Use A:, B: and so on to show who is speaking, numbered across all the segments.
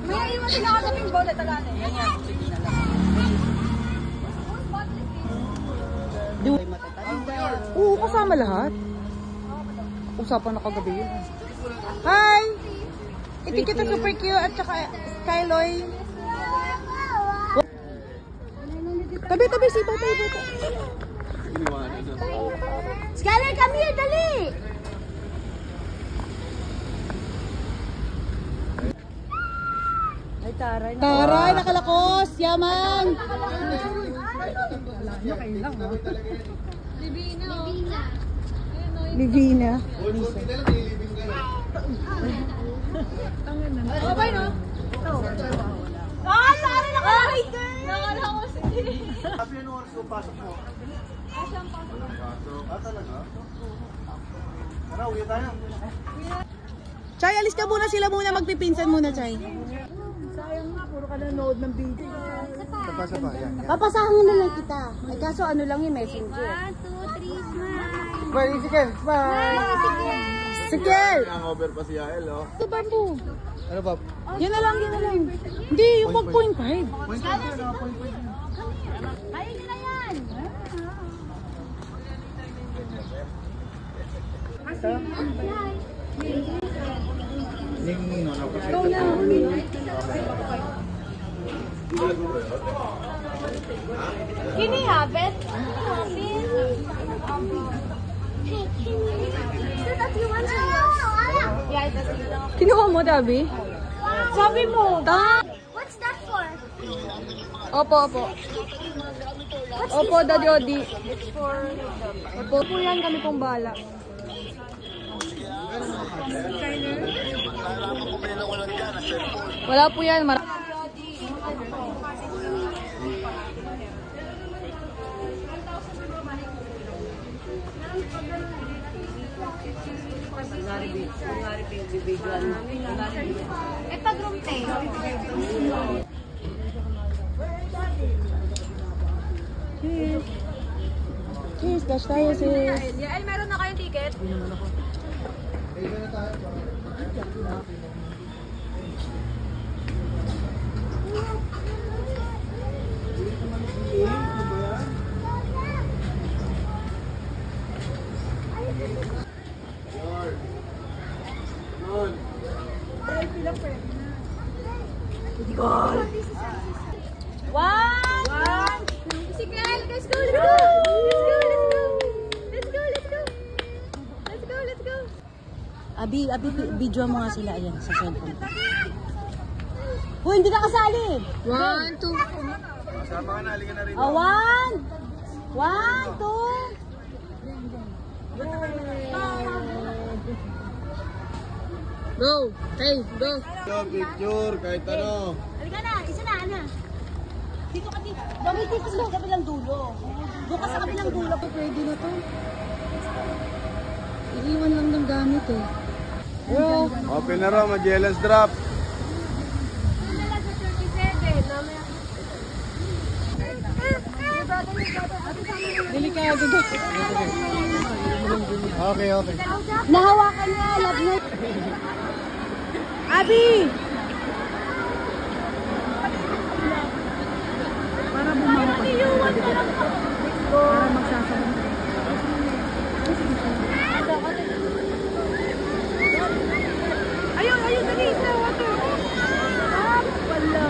A: May iwan sila ka kaming bola talaga. Yan yan. Sige na lang.
B: Oo, kasama lahat. Usapan na kagabi yun. Hi! Ito kita super cute at saka Skyloy. Tabi, si Bata.
A: Skyler, come here, dali! Ay,
B: Taray, nakalakos! Yaman! Livina.
A: Okay, no? Sorry, nakakita! Nakalakos, hindi.
C: Sabi ano oras yung pasok mo?
A: Asyang pasok.
C: Talaga? Ano, uwi tayo.
B: Chay, alis ka muna sila muna. Magpipinsan muna, Chay.
A: Sayang nga, puro ka nanood ng video.
C: Sapa, yan.
B: Papasahan na lang kita. Ay, kaso ano lang yung messenger.
A: 1, 2, 3, smile!
C: Bye, Isikel. Bye.
B: Sige!
C: Hangover pa si Yael, oh.
B: Ito, Bambu.
C: Ano ba?
B: Yan na lang. Hindi, yung 1.5.
A: Kaya nyo na yan! Can you have it?
B: Kinuha mo, Dabi?
A: Sabi mo!
D: What's that for?
B: Opo. Opo, Daddy Odi. Opo po yan, kami pong bala. Wala po yan.
A: Eh, pag-room tayo.
B: Cheers, dash tayo, sis.
A: Yael, meron na kayong ticket? One! Sige, let's go!
B: Abi, video mo nga sila. Ayan, sa cellphone. Uy, hindi ka kasali. 1, 2.
C: Masama ka na, halika na rin.
B: 1, 2. Go. Hey, go.
C: Picture, kahit ano.
A: Halika na, isa na, Ana. Dito ka dito. Gamitin ko sa kabilang dulo. Doon ka sa kabilang dulo.
B: Pwede na to. Iliwan lang ng gamit eh. Bro.
C: Open na raw, Magellan's drop.
B: Delikado to.
C: Okay.
B: Nahawakan niya, love niya. Abi! Para bumawa ka. Para magsasabang.
A: Ayun, dali sa water. Wala.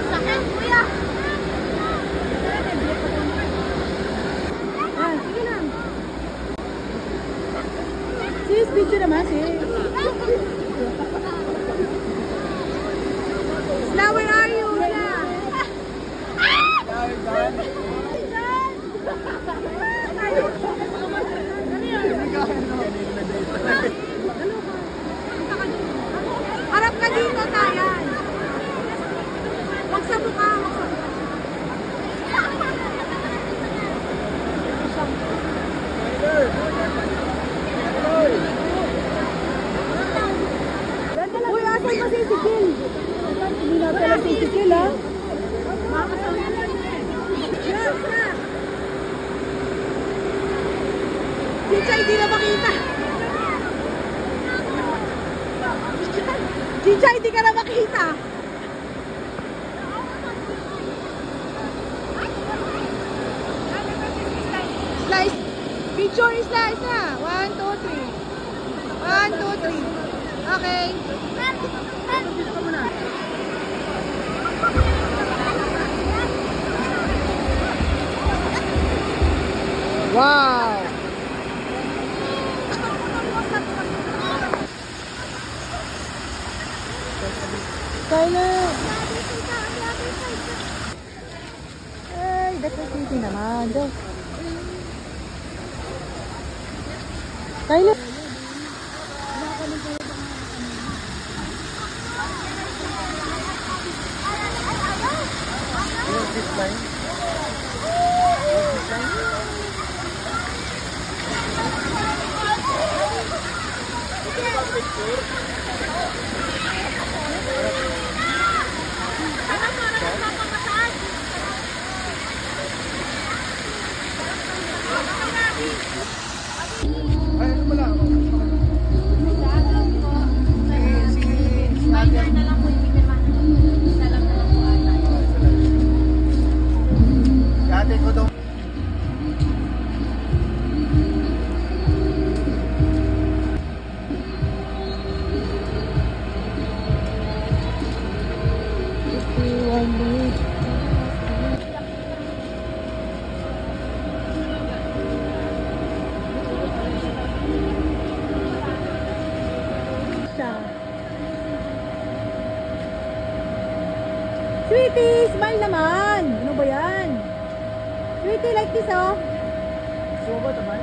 A: Sakit, kuya.
B: Sige lang. Sis, video naman, sis.
A: Now, where are you? Harap ka dito, Tayan. Huwag sa mukha,
B: Chicha, hindi na makita. Chicha, hindi ka na makita. Slice. Picture is slice na. 1, 2, 3. 1, 2, 3. Okay. Dito ka muna. Wow! Skyler! Ay, that's easy naman. Go. Skyler!
C: Ay, ano pala? Ate ko daw.
B: Sweetie, smile naman. Ano ba yan? Sweetie, like this, oh.
C: Gusto mo ba naman?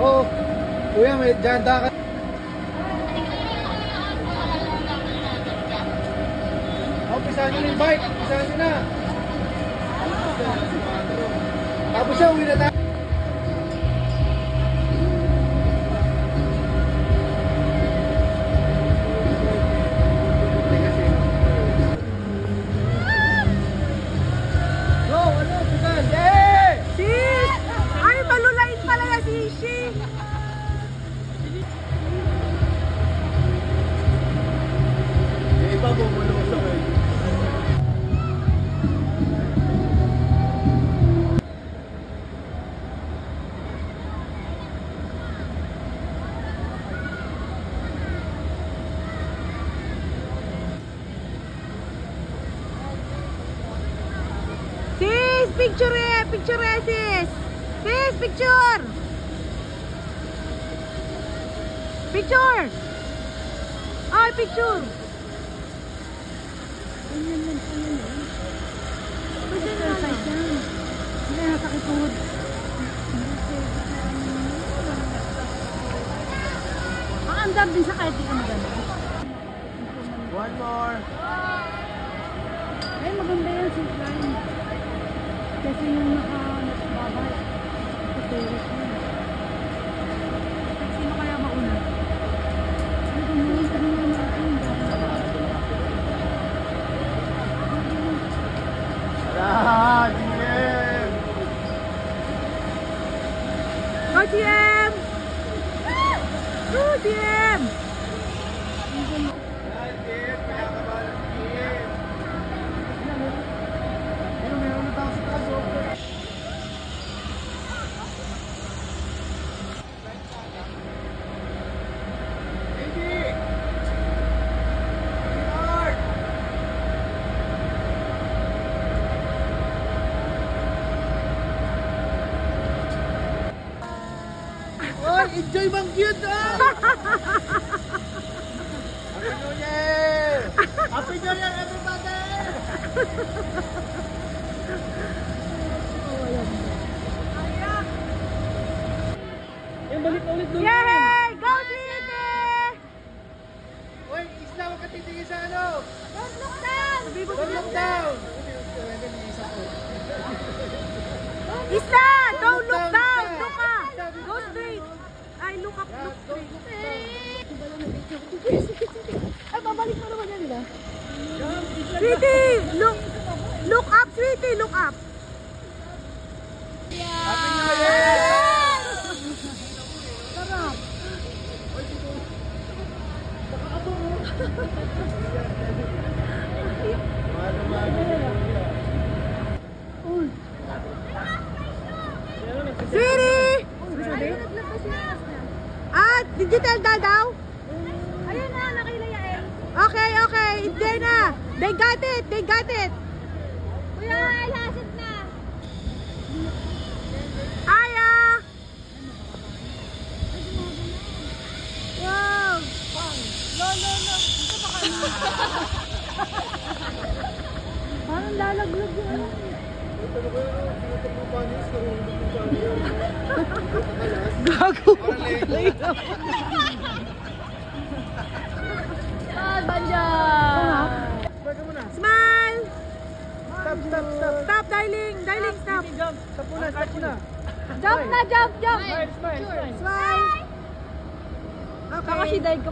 C: Ako, kuya, may janta ka. Pisahan nyo na yung bike. Pisahan nyo na. Tapos siya, uwi na tayo.
B: Picture eh! Picture eh, sis! Sis, picture! Picture! Ay, picture! Ayan yan, ayan yan. Pwede na lang. Hindi, nasakitod. Ang din sa kahit di ka maganda.
C: One more.
A: Ay, maganda yan, sis line. Kasi yung nakababay. Kasi sino kaya mauna? Ay, kumuhin ka naman natin.
C: Ah, GM!
B: Go, GM! Go, GM!
C: Enjoy bang cute ah! Happy New Year! Happy New Year everybody! Yan, balik ulit doon.
B: Yay! Go, City!
C: Uy, isla, huwag ka titigil sa ano?
B: Don't look down!
C: Don't look down!
B: Isla! Don't look down! Look ka! Go straight! Ay, Smile, look up, look straight. Ay, babalik mo naman yan nila. Sweetie, look up, sweetie, look up.
C: Happy New Year!
B: Sarap. Sweetie! Ah, digital daw?
A: Ayun na, nakilayain.
B: Okay, okay. It's there na. They got it. They got it.
A: Kuya, lasit na.
B: Aya! Wow!
A: No. Dito ba kayo?
B: Parang lalaglag yung ano. Gago.
A: Banja!
B: Smile!
C: Stop, stop, stop.
B: Stop, darling. Darling, stop.
C: Jump. Stop muna, stop muna.
B: Jump na, jump, jump.
C: Smile, smile, smile.
B: Smile.
A: Saka si Dad ko.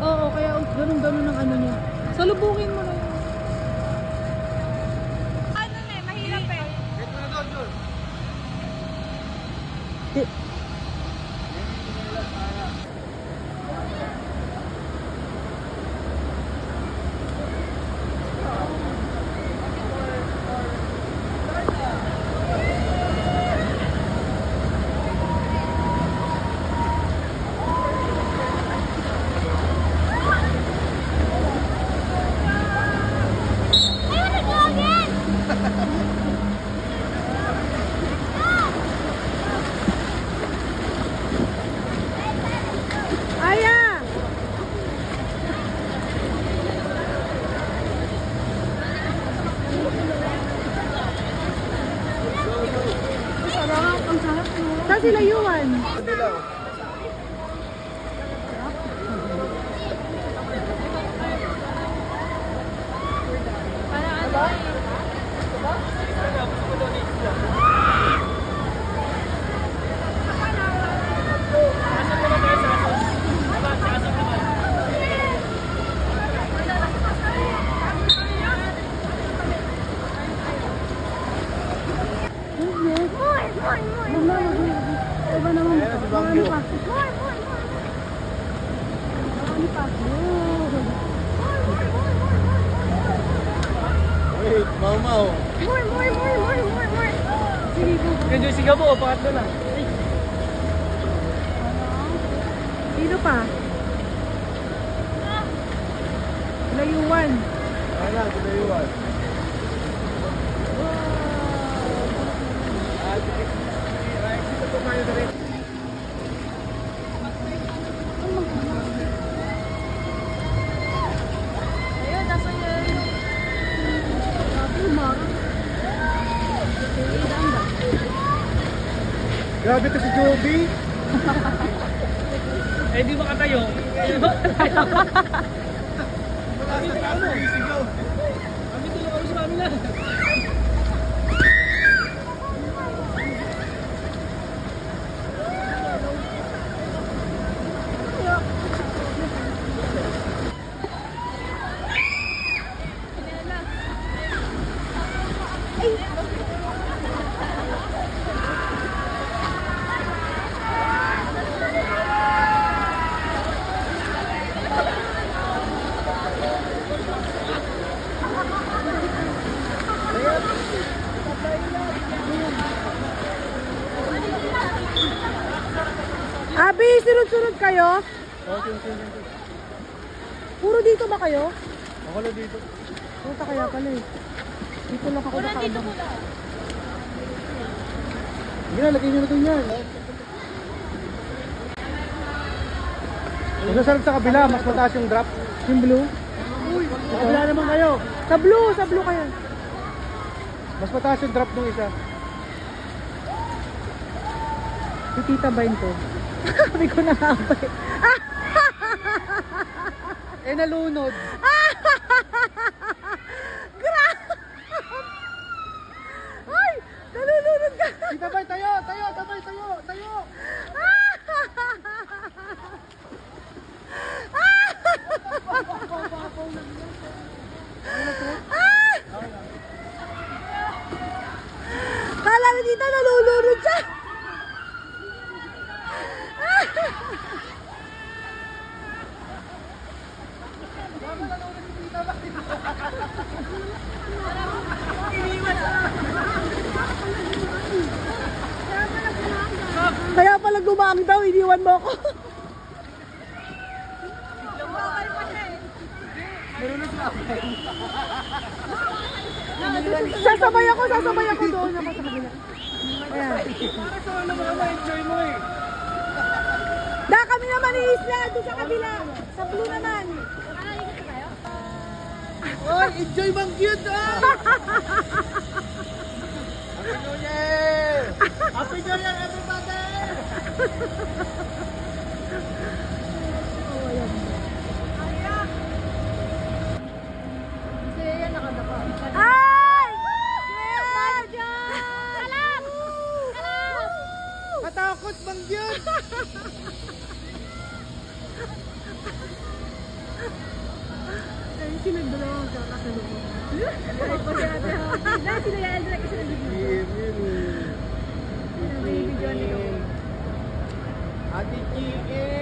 B: Oo, kaya ganun-ganun ang ano niya. Salubungin mo na yun.
A: Ano na, mahirap eh.
C: Get mo na doon, Jun.
D: I want to go again.
B: Aya! Saan sila Yuan?
C: Dilaw. Ayan, si Bangyo. Wait, mau. Ganyan sigaw mo, pangatlo na.
B: Sino pa? Sila Yuan.
C: Wala, sila iwan. Dito po kayo na rin.
A: Ayun, nasa yun.
C: Grabe to si Joby. Eh, di makatayo. Wala sa kamo, sigaw. Kami tulong kami sa amin lang.
B: Abi, sunod-sunod kayo?
C: Okay.
B: Puro dito ba kayo?
C: Ako lang dito.
B: Punta kaya pala eh. Dito lang ako nakaabang.
C: Sige na, lagay nyo na doon yan. Kung nasarap sa kabila, mas mataas yung drop.
B: Yung blue?
C: Sa kabila naman kayo.
B: Sa blue kayo.
C: Mas mataas yung drop ng isa.
B: Si Tita Bain ko. Sabi ko na habay.
C: Eh, nalunod.
B: iniwan mo ako. Sasabay ako doon ako sa kabila. Ayan.
C: Para sa ano mo, ma-enjoy mo eh.
B: Da, kami naman iisla doon sa kabila. Sa blue naman.
C: Oy, enjoy bang cute ah! Happy New Year! Happy New Year everybody!
B: Ay!
C: Katakot bang cute?
A: Sinagdalawang kakasalubong. Ay, pa siya natin. Dahil sinayaan na kasi nag-video.
C: Ate Chiki!